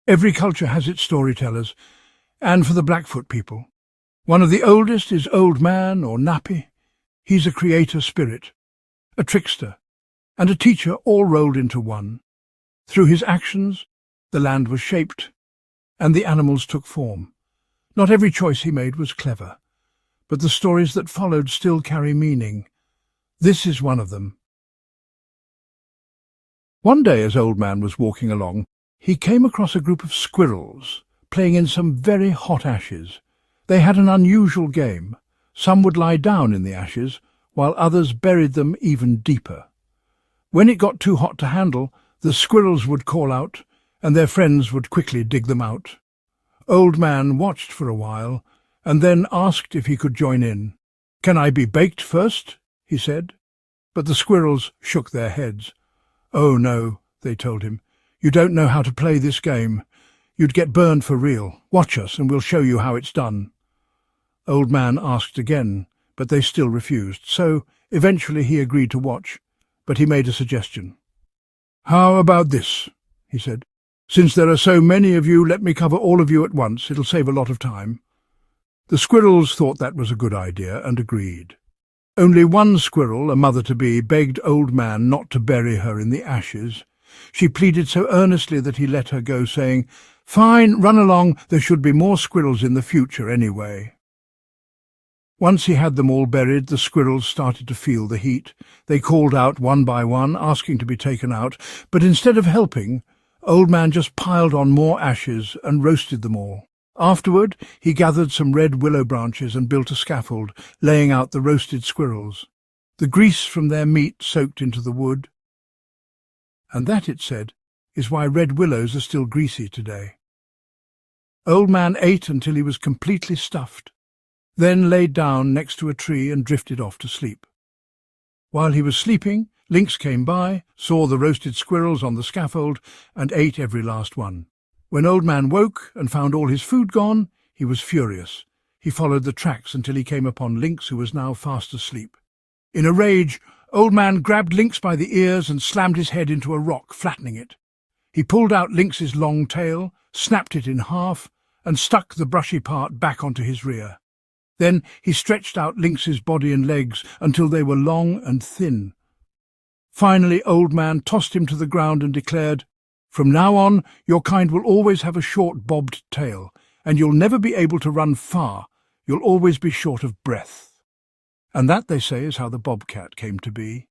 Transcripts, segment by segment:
Every culture has its storytellers, and for the Blackfoot people, one of the oldest is Old Man or Nappy. He's a creator spirit, a trickster, and a teacher all rolled into one. Through his actions, the land was shaped, and the animals took form. Not every choice he made was clever, but the stories that followed still carry meaning. This is one of them. One day, as Old Man was walking along, he came across a group of squirrels playing in some very hot ashes. They had an unusual game. Some would lie down in the ashes, while others buried them even deeper. When it got too hot to handle, the squirrels would call out, and their friends would quickly dig them out. Old Man watched for a while, and then asked if he could join in. "Can I be baked first?" he said. But the squirrels shook their heads. "Oh no," they told him. "You don't know how to play this game. You'd get burned for real. Watch us, and we'll show you how it's done." Old Man asked again, but they still refused, so eventually he agreed to watch, but he made a suggestion. "How about this?" he said. "Since there are so many of you, let me cover all of you at once. It'll save a lot of time." The squirrels thought that was a good idea and agreed. Only one squirrel, a mother-to-be, begged Old Man not to bury her in the ashes. She pleaded so earnestly that he let her go, saying, "Fine, run along. There should be more squirrels in the future anyway." Once he had them all buried, the squirrels started to feel the heat. They called out one by one, asking to be taken out, but instead of helping, Old Man just piled on more ashes and roasted them all. Afterward, he gathered some red willow branches and built a scaffold, laying out the roasted squirrels. The grease from their meat soaked into the wood. And that, it said, is why red willows are still greasy today. Old Man ate until he was completely stuffed, then laid down next to a tree and drifted off to sleep. While he was sleeping, Lynx came by, saw the roasted squirrels on the scaffold, and ate every last one. When Old Man woke and found all his food gone, he was furious. He followed the tracks until he came upon Lynx, who was now fast asleep. In a rage, Old Man grabbed Lynx by the ears and slammed his head into a rock, flattening it. He pulled out Lynx's long tail, snapped it in half, and stuck the brushy part back onto his rear. Then he stretched out Lynx's body and legs until they were long and thin. Finally, Old Man tossed him to the ground and declared, "From now on, your kind will always have a short bobbed tail, and you'll never be able to run far. You'll always be short of breath." And that, they say, is how the bobcat came to be.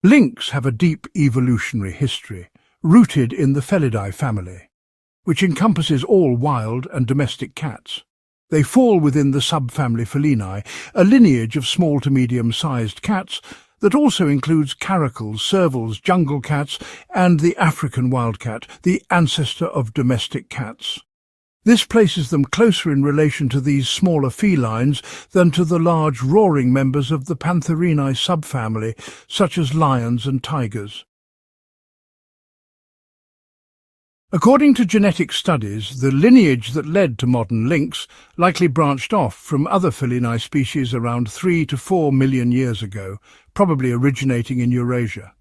Lynx have a deep evolutionary history, rooted in the Felidae family, which encompasses all wild and domestic cats. They fall within the subfamily Felinae, a lineage of small to medium-sized cats that also includes caracals, servals, jungle cats, and the African wildcat, the ancestor of domestic cats. This places them closer in relation to these smaller felines than to the large roaring members of the Pantherinae subfamily, such as lions and tigers. According to genetic studies, the lineage that led to modern lynx likely branched off from other felinae species around 3 to 4 million years ago, probably originating in Eurasia.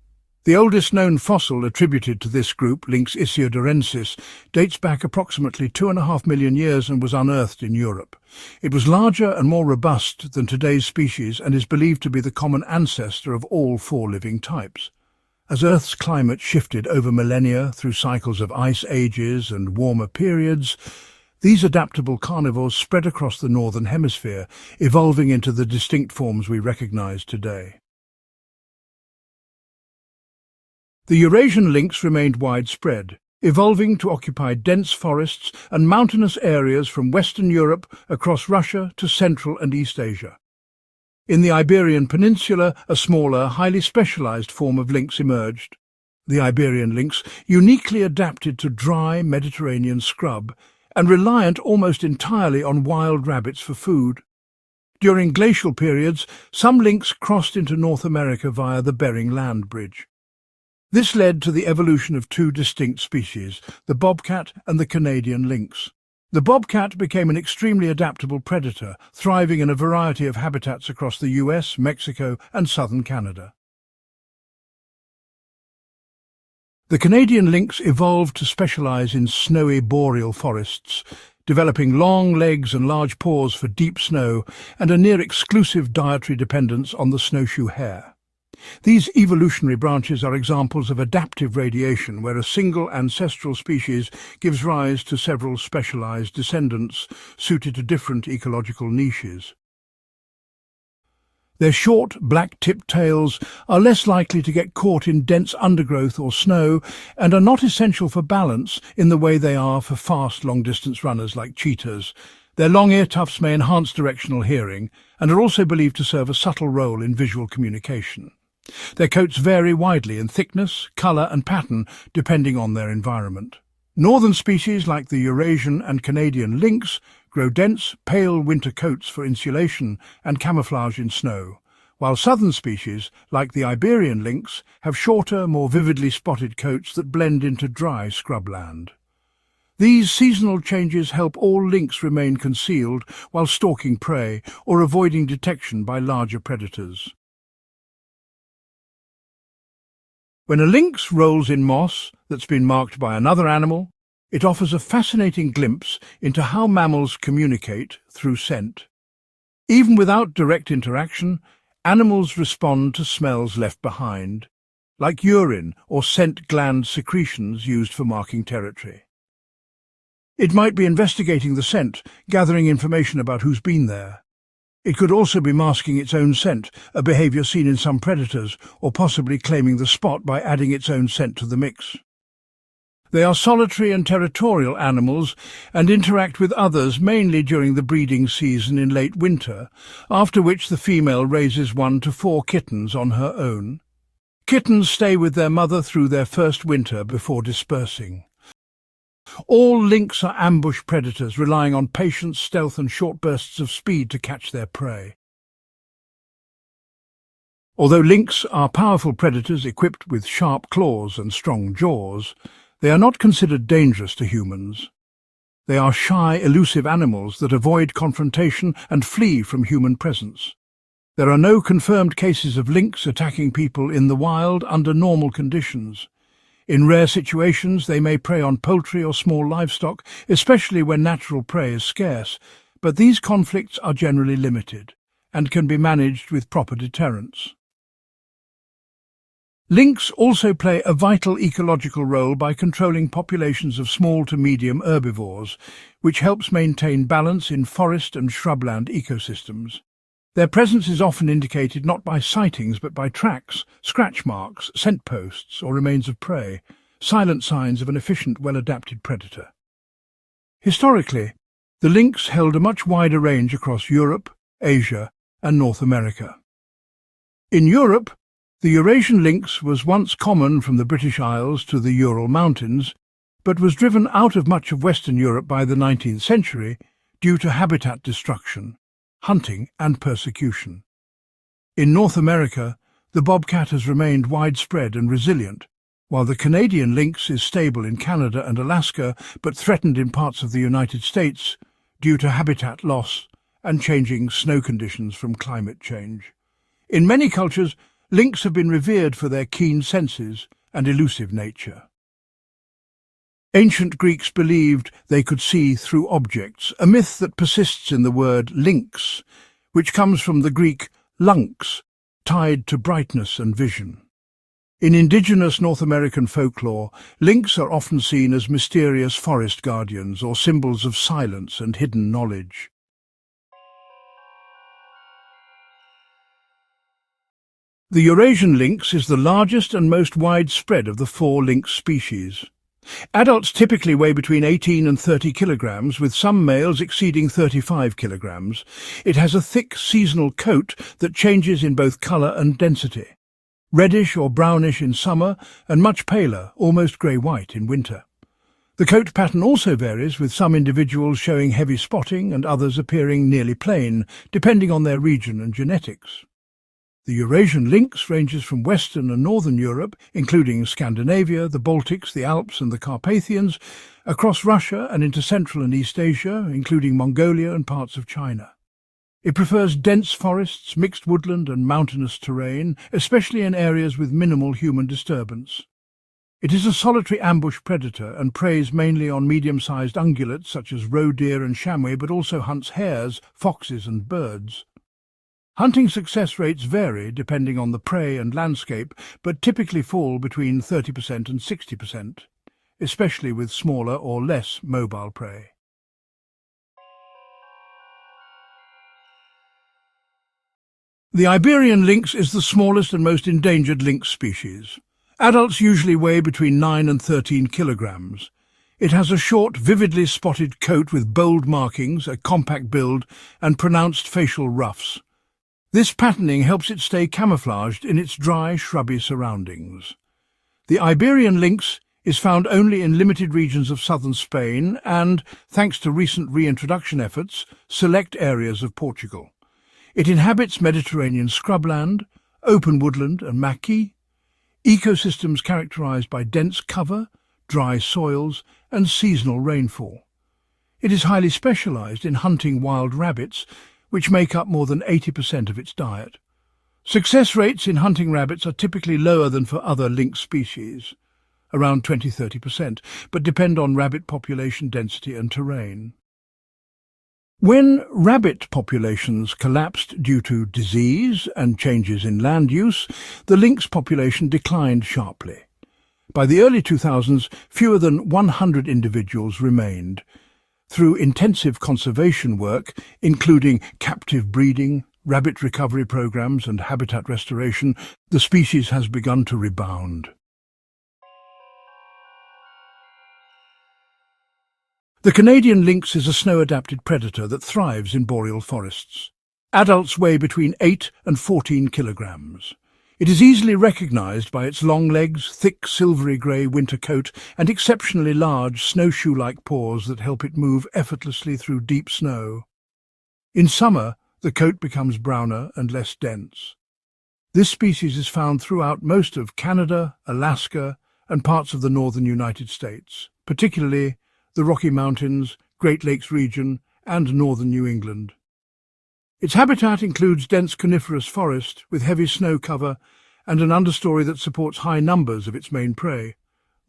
The oldest known fossil attributed to this group, Lynx isiodorensis, dates back approximately 2.5 million years and was unearthed in Europe. It was larger and more robust than today's species and is believed to be the common ancestor of all 4 living types. As Earth's climate shifted over millennia through cycles of ice ages and warmer periods, these adaptable carnivores spread across the northern hemisphere, evolving into the distinct forms we recognize today. The Eurasian lynx remained widespread, evolving to occupy dense forests and mountainous areas from Western Europe across Russia to Central and East Asia. In the Iberian Peninsula, a smaller, highly specialized form of lynx emerged. The Iberian lynx, uniquely adapted to dry Mediterranean scrub and reliant almost entirely on wild rabbits for food. During glacial periods, some lynx crossed into North America via the Bering Land Bridge. This led to the evolution of 2 distinct species, the bobcat and the Canadian lynx. The bobcat became an extremely adaptable predator, thriving in a variety of habitats across the US, Mexico, and southern Canada. The Canadian lynx evolved to specialize in snowy boreal forests, developing long legs and large paws for deep snow and a near-exclusive dietary dependence on the snowshoe hare. These evolutionary branches are examples of adaptive radiation, where a single ancestral species gives rise to several specialized descendants suited to different ecological niches. Their short, black-tipped tails are less likely to get caught in dense undergrowth or snow and are not essential for balance in the way they are for fast, long-distance runners like cheetahs. Their long ear tufts may enhance directional hearing and are also believed to serve a subtle role in visual communication. Their coats vary widely in thickness, colour and pattern depending on their environment. Northern species like the Eurasian and Canadian lynx grow dense, pale winter coats for insulation and camouflage in snow, while southern species like the Iberian lynx have shorter, more vividly spotted coats that blend into dry scrubland. These seasonal changes help all lynx remain concealed while stalking prey or avoiding detection by larger predators. When a lynx rolls in moss that's been marked by another animal, it offers a fascinating glimpse into how mammals communicate through scent. Even without direct interaction, animals respond to smells left behind, like urine or scent gland secretions used for marking territory. It might be investigating the scent, gathering information about who's been there. It could also be masking its own scent, a behaviour seen in some predators, or possibly claiming the spot by adding its own scent to the mix. They are solitary and territorial animals and interact with others mainly during the breeding season in late winter, after which the female raises 1 to 4 kittens on her own. Kittens stay with their mother through their first winter before dispersing. All lynx are ambush predators, relying on patience, stealth and short bursts of speed to catch their prey. Although lynx are powerful predators equipped with sharp claws and strong jaws, they are not considered dangerous to humans. They are shy, elusive animals that avoid confrontation and flee from human presence. There are no confirmed cases of lynx attacking people in the wild under normal conditions. In rare situations, they may prey on poultry or small livestock, especially when natural prey is scarce, but these conflicts are generally limited and can be managed with proper deterrence. Lynx also play a vital ecological role by controlling populations of small to medium herbivores, which helps maintain balance in forest and shrubland ecosystems. Their presence is often indicated not by sightings but by tracks, scratch marks, scent posts or remains of prey, silent signs of an efficient, well-adapted predator. Historically, the lynx held a much wider range across Europe, Asia and North America. In Europe, the Eurasian lynx was once common from the British Isles to the Ural Mountains, but was driven out of much of Western Europe by the 19th century due to habitat destruction, hunting and persecution. In North America, the bobcat has remained widespread and resilient, while the Canadian lynx is stable in Canada and Alaska but threatened in parts of the United States due to habitat loss and changing snow conditions from climate change. In many cultures, lynx have been revered for their keen senses and elusive nature. Ancient Greeks believed they could see through objects, a myth that persists in the word lynx, which comes from the Greek lunx, tied to brightness and vision. In indigenous North American folklore, lynx are often seen as mysterious forest guardians or symbols of silence and hidden knowledge. The Eurasian lynx is the largest and most widespread of the 4 lynx species. Adults typically weigh between 18 and 30 kilograms, with some males exceeding 35 kilograms. It has a thick seasonal coat that changes in both colour and density, reddish or brownish in summer and much paler, almost grey-white in winter. The coat pattern also varies, with some individuals showing heavy spotting and others appearing nearly plain, depending on their region and genetics. The Eurasian lynx ranges from Western and Northern Europe, including Scandinavia, the Baltics, the Alps and the Carpathians, across Russia and into Central and East Asia, including Mongolia and parts of China. It prefers dense forests, mixed woodland and mountainous terrain, especially in areas with minimal human disturbance. It is a solitary ambush predator and preys mainly on medium-sized ungulates such as roe deer and chamois, but also hunts hares, foxes and birds. Hunting success rates vary depending on the prey and landscape, but typically fall between 30% and 60%, especially with smaller or less mobile prey. The Iberian lynx is the smallest and most endangered lynx species. Adults usually weigh between 9 and 13 kilograms. It has a short, vividly spotted coat with bold markings, a compact build, and pronounced facial ruffs. This patterning helps it stay camouflaged in its dry, shrubby surroundings. The Iberian lynx is found only in limited regions of southern Spain and, thanks to recent reintroduction efforts, select areas of Portugal. It inhabits Mediterranean scrubland, open woodland and maquis, ecosystems characterized by dense cover, dry soils and seasonal rainfall. It is highly specialized in hunting wild rabbits, which make up more than 80% of its diet. Success rates in hunting rabbits are typically lower than for other lynx species, around 20–30%, but depend on rabbit population density and terrain. When rabbit populations collapsed due to disease and changes in land use, the lynx population declined sharply. By the early 2000s, fewer than 100 individuals remained. Through intensive conservation work, including captive breeding, rabbit recovery programs and habitat restoration, the species has begun to rebound. The Canadian lynx is a snow-adapted predator that thrives in boreal forests. Adults weigh between 8 and 14 kilograms. It is easily recognized by its long legs, thick silvery grey winter coat and exceptionally large snowshoe-like paws that help it move effortlessly through deep snow. In summer, the coat becomes browner and less dense. This species is found throughout most of Canada, Alaska and parts of the northern United States, particularly the Rocky Mountains, Great Lakes region, and northern New England. Its habitat includes dense coniferous forest with heavy snow cover and an understory that supports high numbers of its main prey,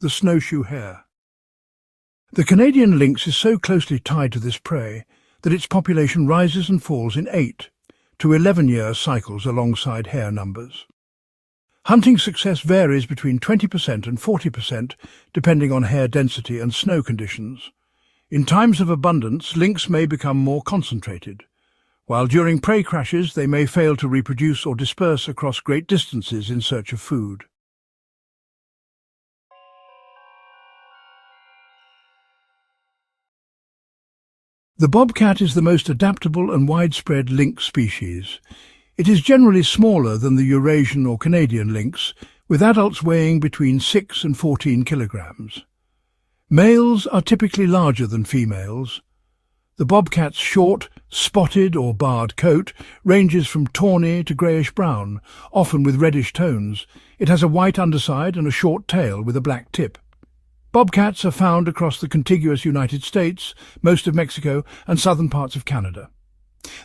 the snowshoe hare. The Canadian lynx is so closely tied to this prey that its population rises and falls in 8 to 11-year cycles alongside hare numbers. Hunting success varies between 20% and 40%, depending on hare density and snow conditions. In times of abundance, lynx may become more concentrated, while during prey crashes they may fail to reproduce or disperse across great distances in search of food. The bobcat is the most adaptable and widespread lynx species. It is generally smaller than the Eurasian or Canadian lynx, with adults weighing between 6 and 14 kilograms. Males are typically larger than females. The bobcat's short, spotted or barred coat ranges from tawny to greyish-brown, often with reddish tones. It has a white underside and a short tail with a black tip. Bobcats are found across the contiguous United States, most of Mexico and southern parts of Canada.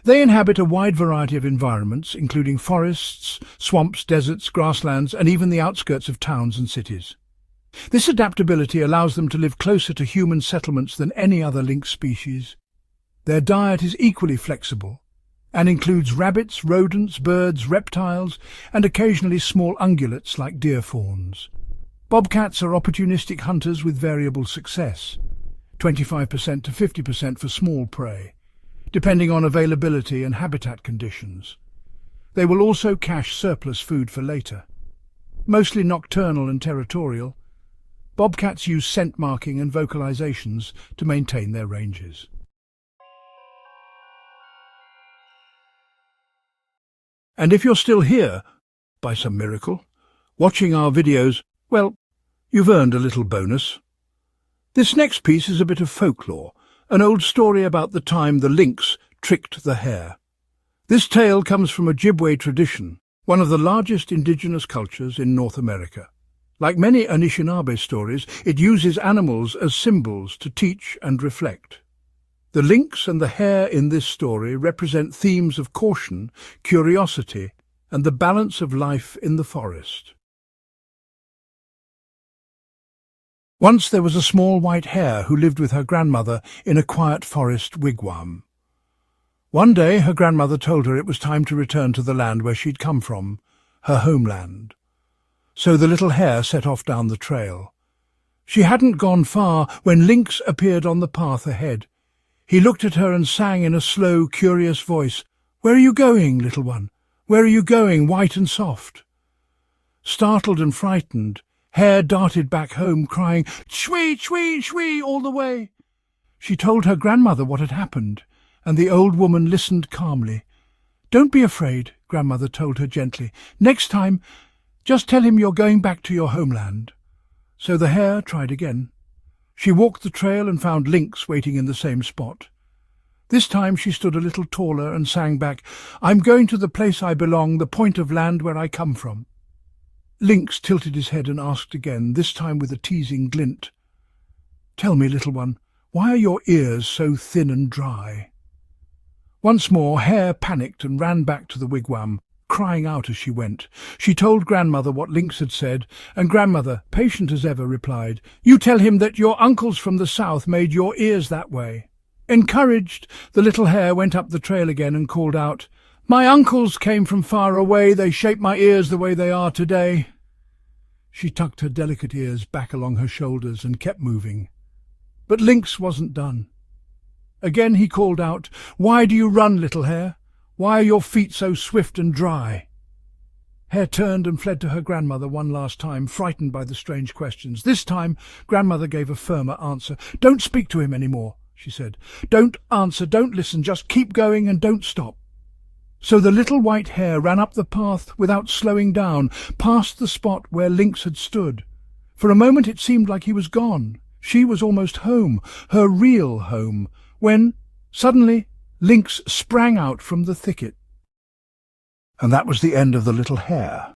They inhabit a wide variety of environments, including forests, swamps, deserts, grasslands, and even the outskirts of towns and cities. This adaptability allows them to live closer to human settlements than any other lynx species. Their diet is equally flexible and includes rabbits, rodents, birds, reptiles, and occasionally small ungulates like deer fawns. Bobcats are opportunistic hunters with variable success, 25% to 50% for small prey, depending on availability and habitat conditions. They will also cache surplus food for later. Mostly nocturnal and territorial, bobcats use scent marking and vocalizations to maintain their ranges. And if you're still here, by some miracle, watching our videos, well, you've earned a little bonus. This next piece is a bit of folklore, an old story about the time the lynx tricked the hare. This tale comes from Ojibwe tradition, one of the largest indigenous cultures in North America. Like many Anishinaabe stories, it uses animals as symbols to teach and reflect. The lynx and the hare in this story represent themes of caution, curiosity, and the balance of life in the forest. Once there was a small white hare who lived with her grandmother in a quiet forest wigwam. One day her grandmother told her it was time to return to the land where she'd come from, her homeland. So the little hare set off down the trail. She hadn't gone far when Lynx appeared on the path ahead. He looked at her and sang in a slow, curious voice, "Where are you going, little one? Where are you going, white and soft?" Startled and frightened, Hare darted back home, crying, "Shwee, shwee, shwee," all the way. She told her grandmother what had happened, and the old woman listened calmly. "Don't be afraid," grandmother told her gently. "Next time, just tell him you're going back to your homeland." So the hare tried again. She walked the trail and found Lynx waiting in the same spot. This time she stood a little taller and sang back, "I'm going to the place I belong, the point of land where I come from." Lynx tilted his head and asked again, this time with a teasing glint, "Tell me, little one, why are your ears so thin and dry?" Once more Hare panicked and ran back to the wigwam, crying out as she went. She told grandmother what Lynx had said, and grandmother, patient as ever, replied, "You tell him that your uncles from the south made your ears that way." Encouraged, the little hare went up the trail again and called out, "My uncles came from far away, they shaped my ears the way they are today." She tucked her delicate ears back along her shoulders and kept moving. But Lynx wasn't done. Again he called out, "Why do you run, little hare? Why are your feet so swift and dry?" Hare turned and fled to her grandmother one last time, frightened by the strange questions. This time grandmother gave a firmer answer. "Don't speak to him any more," she said. "Don't answer, don't listen, just keep going and don't stop." So the little white hare ran up the path without slowing down, past the spot where Lynx had stood. For a moment it seemed like he was gone. She was almost home, her real home, when, suddenly, Lynx sprang out from the thicket. And that was the end of the little hare.